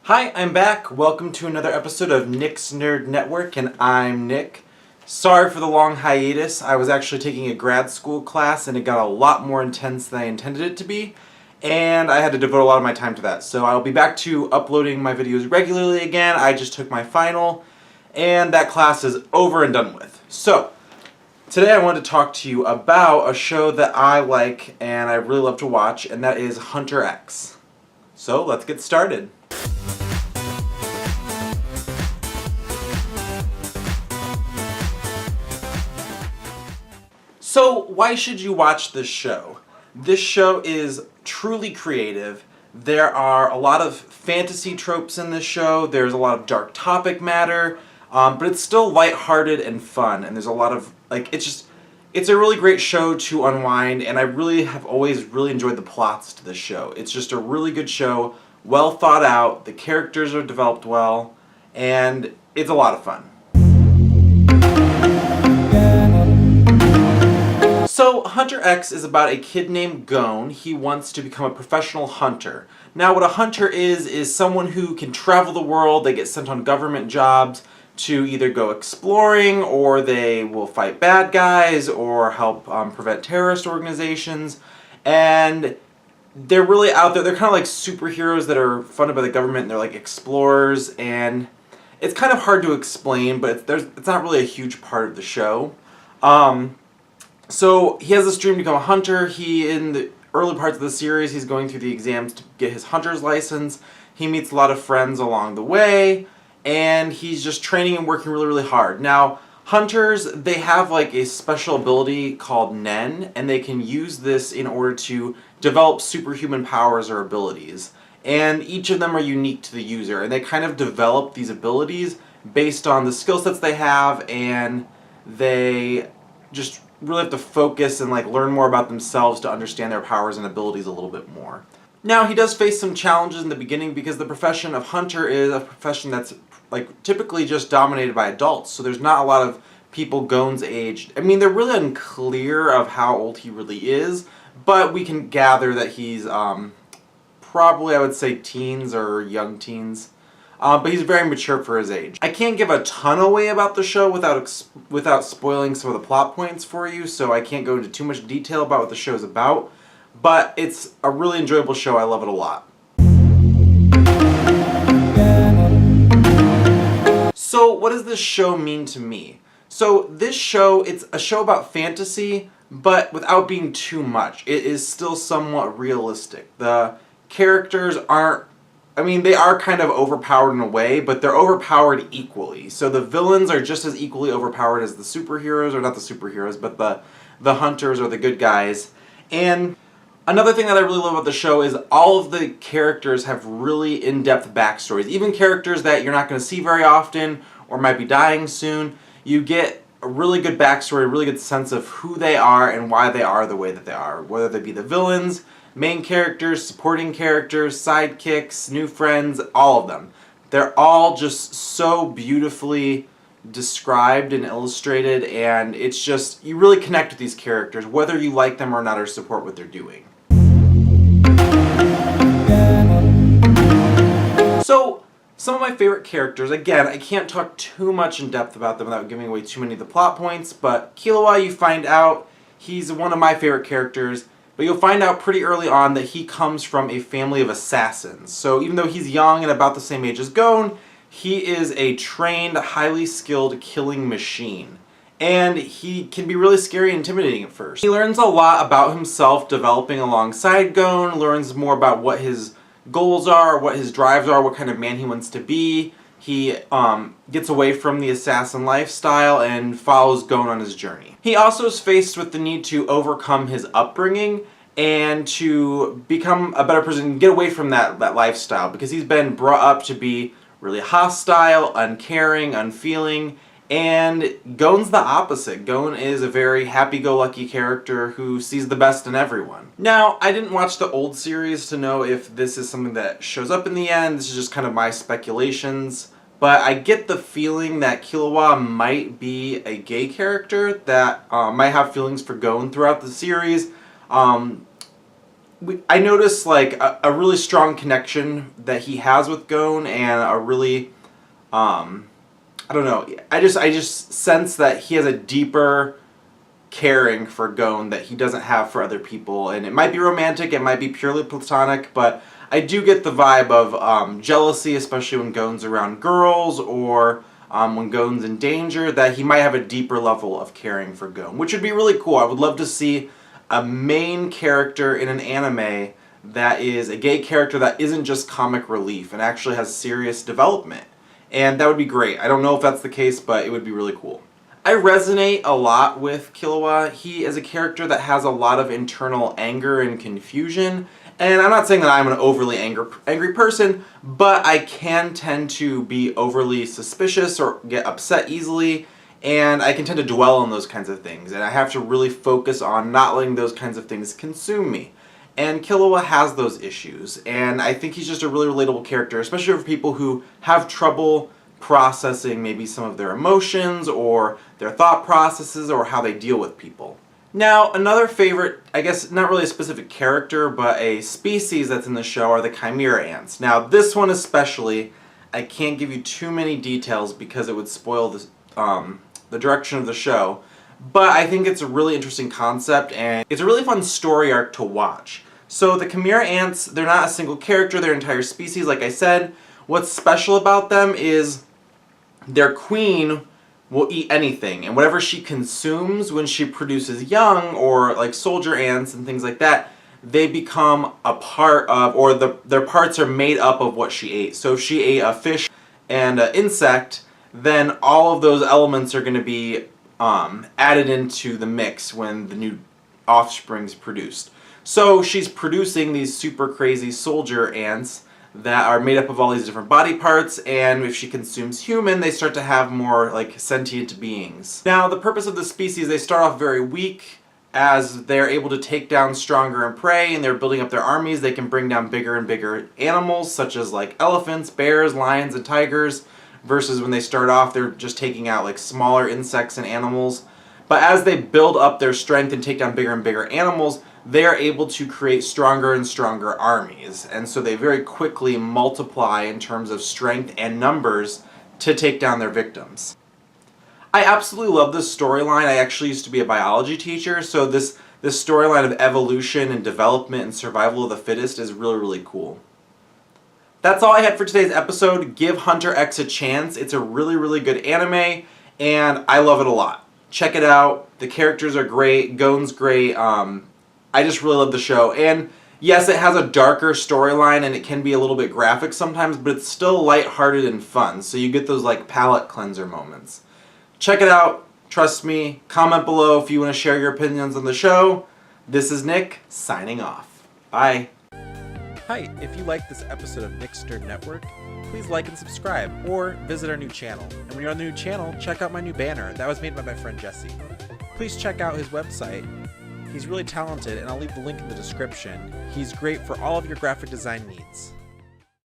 Hi, I'm back. Welcome to another episode of Nick's Nerd Network, and I'm Nick. Sorry for the long hiatus. I was actually taking a grad school class, and it got a lot more intense than I intended it to be, and I had to devote a lot of my time to that. So I'll be back to uploading my videos regularly again. I just took my final, and that class is over and done with. So, today I want to talk to you about a show that I like and I really love to watch, and that is Hunter X. So, let's get started. So, why should you watch this show? This show is truly creative. There are a lot of fantasy tropes in this show. There's a lot of dark topic matter, but it's still lighthearted and fun. And there's a lot of, it's a really great show to unwind, and I really have always really enjoyed the plots to this show. It's just a really good show, well thought out, the characters are developed well, and it's a lot of fun. So, Hunter X is about a kid named Gon. He wants to become a professional hunter. Now, what a hunter is someone who can travel the world. They get sent on government jobs to either go exploring, or they will fight bad guys, or help prevent terrorist organizations. And they're really out there. They're kind of like superheroes that are funded by the government, and they're like explorers. And it's kind of hard to explain, but it's not really a huge part of the show. So he has this dream to become a hunter. In the early parts of the series, he's going through the exams to get his hunter's license. He meets a lot of friends along the way, and he's just training and working really, really hard. Now, hunters, they have like a special ability called Nen, and they can use this in order to develop superhuman powers or abilities. And each of them are unique to the user, and they kind of develop these abilities based on the skill sets they have, and they just really have to focus and learn more about themselves to understand their powers and abilities a little bit more. Now, he does face some challenges in the beginning because the profession of hunter is a profession that's typically just dominated by adults, so there's not a lot of people Gon's age. I mean, they're really unclear of how old he really is, but we can gather that he's probably, I would say, teens or young teens. But he's very mature for his age. I can't give a ton away about the show without spoiling some of the plot points for you, so I can't go into too much detail about what the show's about, but it's a really enjoyable show. I love it a lot. So what does this show mean to me? So this show, it's a show about fantasy, but without being too much. It is still somewhat realistic. The characters they are kind of overpowered in a way, but they're overpowered equally. So the villains are just as equally overpowered as the superheroes, or not the superheroes, but the hunters or the good guys. And another thing that I really love about the show is all of the characters have really in-depth backstories. Even characters that you're not going to see very often or might be dying soon, you get a really good backstory, a really good sense of who they are and why they are the way that they are. Whether they be the villains, main characters, supporting characters, sidekicks, new friends, all of them. They're all just so beautifully described and illustrated, and it's just, you really connect with these characters, whether you like them or not or support what they're doing. So, some of my favorite characters, again, I can't talk too much in depth about them without giving away too many of the plot points, but Killua, you find out, he's one of my favorite characters. But you'll find out pretty early on that he comes from a family of assassins. So even though he's young and about the same age as Gon, he is a trained, highly skilled killing machine. And he can be really scary and intimidating at first. He learns a lot about himself developing alongside Gon, learns more about what his goals are, what his drives are, what kind of man he wants to be. He gets away from the assassin lifestyle and follows Gon on his journey. He also is faced with the need to overcome his upbringing and to become a better person and get away from that lifestyle, because he's been brought up to be really hostile, uncaring, unfeeling, and Gon's the opposite. Gon is a very happy-go-lucky character who sees the best in everyone. Now, I didn't watch the old series to know if this is something that shows up in the end. This is just kind of my speculations. But I get the feeling that Killua might be a gay character that might have feelings for Gon throughout the series. I noticed like a really strong connection that he has with Gon, and a really, I don't know. I just sense that he has a deeper caring for Gon that he doesn't have for other people, and it might be romantic, it might be purely platonic, but I do get the vibe of jealousy, especially when Gon's around girls, or when Gon's in danger, that he might have a deeper level of caring for Gon, which would be really cool. I would love to see a main character in an anime that is a gay character that isn't just comic relief and actually has serious development. And that would be great. I don't know if that's the case, but it would be really cool. I resonate a lot with Killua. He is a character that has a lot of internal anger and confusion. And I'm not saying that I'm an overly angry person, but I can tend to be overly suspicious or get upset easily, and I can tend to dwell on those kinds of things, and I have to really focus on not letting those kinds of things consume me. And Killua has those issues, and I think he's just a really relatable character, especially for people who have trouble processing maybe some of their emotions or their thought processes or how they deal with people. Now, another favorite, I guess not really a specific character, but a species that's in the show are the Chimera ants. Now, this one especially, I can't give you too many details because it would spoil the direction of the show, but I think it's a really interesting concept, and it's a really fun story arc to watch. So the Chimera ants, they're not a single character, they're an entire species, like I said. What's special about them is their queen will eat anything, and whatever she consumes when she produces young, or like soldier ants and things like that, they become a part of, or their parts are made up of what she ate. So if she ate a fish and an insect, then all of those elements are going to be added into the mix when the new offspring's produced. So she's producing these super crazy soldier ants that are made up of all these different body parts, and if she consumes human, they start to have more like sentient beings. Now, the purpose of the species, they start off very weak. As they're able to take down stronger and prey, and they're building up their armies, they can bring down bigger and bigger animals, such as like elephants, bears, lions, and tigers, versus when they start off, they're just taking out like smaller insects and animals. But as they build up their strength and take down bigger and bigger animals, they are able to create stronger and stronger armies. And so they very quickly multiply in terms of strength and numbers to take down their victims. I absolutely love this storyline. I actually used to be a biology teacher, so this storyline of evolution and development and survival of the fittest is really, really cool. That's all I had for today's episode. Give Hunter X a chance. It's a really, really good anime, and I love it a lot. Check it out. The characters are great. Gon's great. I just really love the show. And yes, it has a darker storyline, and it can be a little bit graphic sometimes, but it's still lighthearted and fun, so you get those like palate cleanser moments. Check it out. Trust me. Comment below if you want to share your opinions on the show. This is Nick, signing off. Bye. Hi, if you like this episode of Nick Stern Network, please like and subscribe, or visit our new channel. And when you're on the new channel, check out my new banner. That was made by my friend Jesse. Please check out his website. He's really talented, and I'll leave the link in the description. He's great for all of your graphic design needs.